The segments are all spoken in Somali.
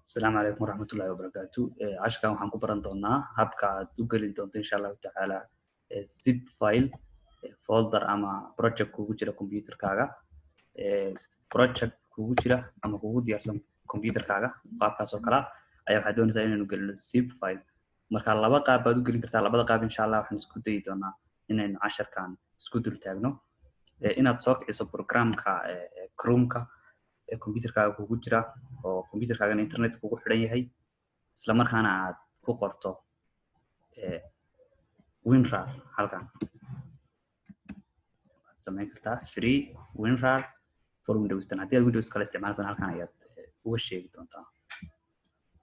السلام عليكم ورحمة الله وبركاته. عشكا waxaan ku baran doonaa habka aad u gelin doonto insha Allah taala zip file folder ama project kugu jira computerkaaga project kugu jira ama kugu diyaarsan computerkaaga qaabkaas oo kala ayaa waxaad doonaysaa inaanu gelino zip file marka laba qaab baad u gelin kartaa labada qaab insha Allah waxaan isku dayi doonaa inaynu casharkan isku dul taagno inaad soo kiciso programka Chrome-ka computerkaaga kugu jira oo computerkaaga internet kugu xiran yahay isla markaana aad ku qorto WinRAR halkan aad samayn kartaa free WinRAR for Windows 10 haddii aad Windows kala isticmaalaysan halkan ayaad uga sheegi doontaa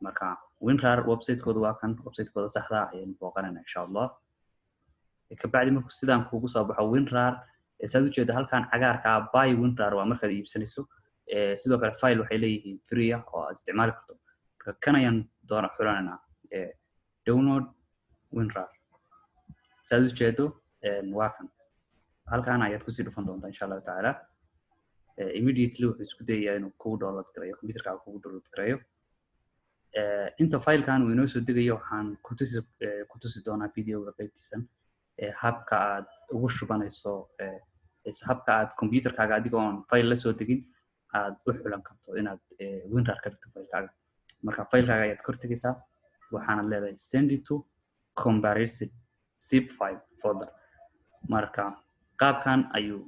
marka WinRAR website-kooda waa kan website-kooda saxda ah ayaynu booqanaynaa insha Allah ka bacdi markuu sidaan kugu soo baxo WinRAR saad u jeedo halkan cagaarka ah buy WinRAR waa markaad iibsanayso sidoo kale file waxay leeyihiin free ah oo aad isticmaali karto kan ayaan doona xulanaynaa download WinRAR saad u jeedo waa kan halkan ayaad kusii dhufan doontaa insha Allah taala immediately wuxuu isku dayayaa inuu kugu download gareeyo computerkaaga kugu download gareeyo inta filekan uu inoo soo degayo waxaan ku tusi doonaa videoga qaybtiisan habka aad ugu shubanayso habka aad computerkaaga adigoon file la soo degin aad u xulan karto inaad WinRAR ka dhigto filekaaga marka filekaaga ayaad kor tegaysaa waxaana leedahay send it to comparison zip file folder marka qaabkan ayuu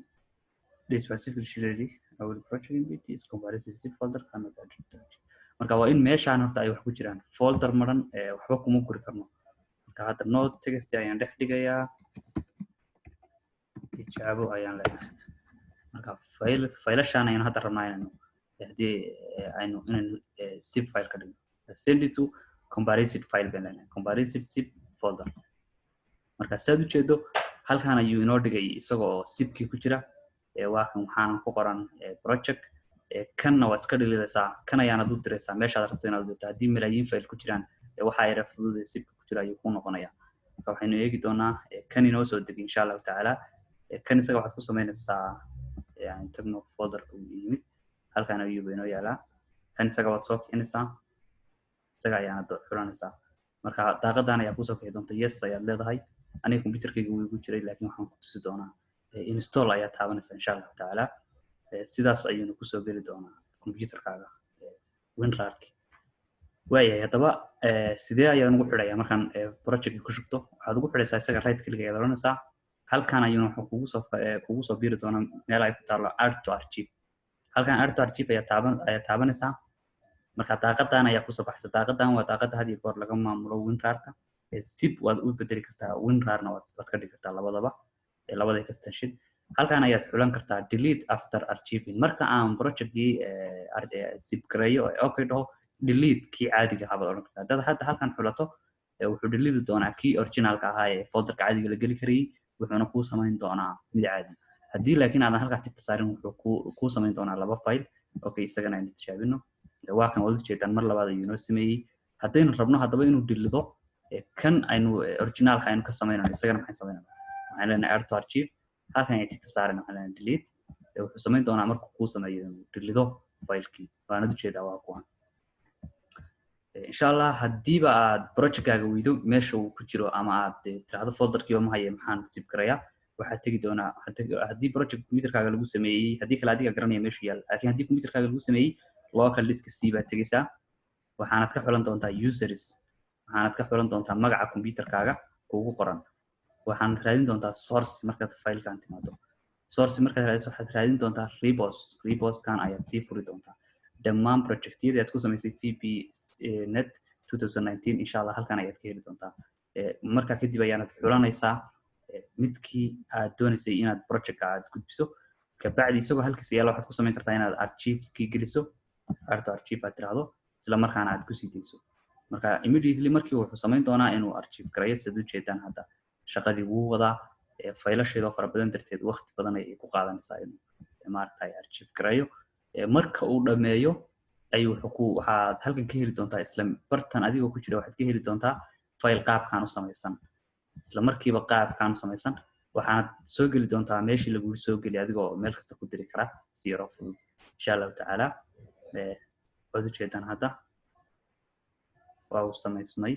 this specifically our project it is comparison zip folder cannot edit marka waa in meeshaan horta ay wax ku jiraan folder maran waxba kuma guri karno marka hadda note text ayaan dhex dhigayaa tijaabo ayaan leeyahay marka failashaan ayaan hadda rabnaa inaynu hadii aynu zip file ka dhigno send it to comparison file baan leenahay comparison zip folder marka saad u jeedo halkan ayuu inoo dhigay isagoo zipkii ku jira waa kan waxaan ku qoran project kanna waa iska dhigaysaa kan ayaana u diraysaa meeshaad rabto inaad dirto haddii milaayiin file ku jiraan waxa ay rafduud zipka ku jira ayuu ku noqonayaa marka waxaynu eegi doonaa kan inoo soo degay insha Allah taala kan isaga waxaad ku samaynaysaa يعني تبنو folder يمين هل كان يجيب إنه يلا كان سجوا تصوك إنسان سجى يعني حرانسا مركا داقد أنا يبوسك هيدون تيس يلا ده هاي أنا كمبيوتر كي يقول يقول لكن ما هم كتسدونا install أيات هذا إن شاء الله تعالى سيداس أيون كوسو بيردونا كمبيوتر كذا WinRAR ويا طبعا سيدا أيون نقول حرية مركان project كوشبتو هذا نقول حرية سجى right كل جيدا رانسا halkan ayuu wuxuu kugu soo biiri doonaa meel ay ku taalo add to archive halkan add to archive ayaa taabanaysaa marka daaqadan ayaa ku soo baxaysa daaqadan waa daaqada hadii goor laga maamulo WinRAR-ka zip waad u bedeli kartaa WinRAR-na waad ka dhigi kartaa labadaba labada extension halkan ayaad xulan kartaa delete after archiving marka aan project-kii zip gareeyo okay dhaho delete kii caadiga ahaa baad oran kartaa dad hadda halkan xulato wuxuu delete doonaa kii originalka ahaa ee folderka caadiga la geli karayay wuxuuna ku samayn doonaa mid caadi hadii laakiin aadan halka tigta saarin wuxuu ku samayn doonaa laba file okay isagana aynu tijaabino waa kan wada jeedaan mar labaad ayuu noo sameeyay hadaynu rabno hadaba inuu dilido kan aynu originalka aynu ka samaynayno isagana maxay samaynayno waxaan leenahay add to archive halkan ay tigta saarin waxaan leenahay delete wuxuu samayn doonaa markuu ku sameeyo inuu dilido filekii waana u jeedaa waa kuwan insha Allah hadii ba aad project-kaaga weydo meesha uu ku jiro ama aad tiraahdo folder-kii ma haye maxaan zip gareeyaa waxa tagi doonaa hadii project computer-kaaga lagu sameeyay hadii kala adiga garanaya meesha yaal laakiin hadii computer-kaaga lagu sameeyay local disk C baad tagaysaa waxaanad ka xulan doontaa users waxaanad ka xulan doontaa magaca computer-kaaga kugu qoran waxaanad raadin doontaa source markaad file-kan timaado source markaad raadiso waxaad raadin doontaa repos-kan ayaad sii furi doontaa dhammaan project-yada aad ku samaysay VB net 2019 insha Allah halkan ayaad ka heli doontaa marka kadib ayaad xulanaysaa midkii aad doonaysay inaad project-ka aad gudbiso ka bacdi isagoo halkiisa yaala waxaad ku samayn kartaa inaad archive-kii geliso add to archive aad tiraahdo isla markaana aad ku sii dayso marka immediately markii wuxuu samayn doonaa inuu archive gareeyo sida u jeedaan hadda shaqadii wuu wadaa faylasheeda fara badan darteed waqti badan ay ku qaadanaysaa inuu maartay archive gareeyo marka uu dhameeyo ayuu waxaad halkan ka heli doontaa isla bartan adigoo ku jira waxaad ka heli doontaa file qaabkan u samaysan isla markiiba qaabkan u samaysan waxaad soo geli doontaa meeshii lagu soo geli adigoo meel kasta ku diri kara si yar oo fudud insha Allah taala wada jeedaan hadda waa uu samaysmay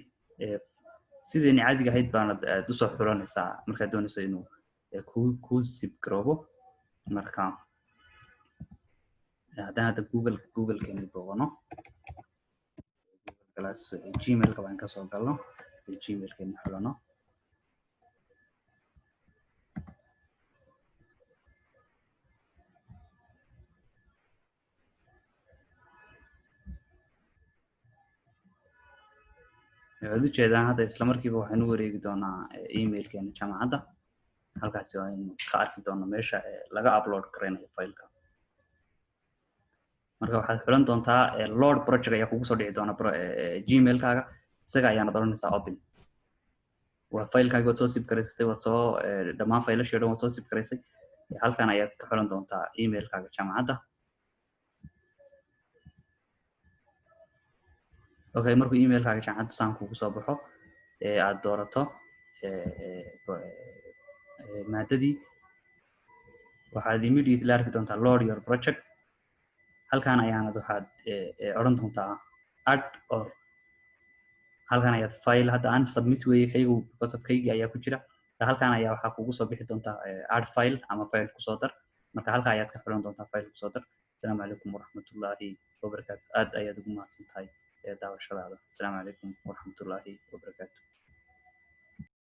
sideen caadiga ahayd baana aad usoo xulanaysaa markaad doonayso inuu ku zip garoobo marka haddaan hadda google-keeni boogano google-galaas gmail-ka baan kasoo galno gmail-keeni xulano waxaad ujeedaan hadda isla markiiba waxaan u wareegi doonaa email-keena jaamacadda halkaasi aynu ka arki doono meesha laga upload garaynayo fileka marka waxaad xulan doontaa load project ayaa kugu soo dhici doona gmail-kaaga isaga ayaana doonaysaa open waa filekaagi waad soo sib garaysatay waad soo dhammaan faylashii o dhan waad soo sib garaysay halkan ayaad ka xulan doontaa email-kaaga jaamacadda okay markuu email-kaaga jaamacadda saan kugu soo baxo aad doorato maadadii waxaad immediately arki doontaa load your project halkan ayaanad waxaad odhan doontaa add or halkan ayaad file hadda aan submit weeye kaygu because of kaygii ayaa ku jira halkan ayaa waxaa kugu soo bixi doontaa add file ama file kusoo dar marka halka ayaad ka xulan doontaa file kusoo dar asalaamu calaykum waraxmatullaahi wabarakaatu aad ayaad ugu mahadsan tahay daawashadaada asalaamu calaykum waraxmatullaahi wabarakaatu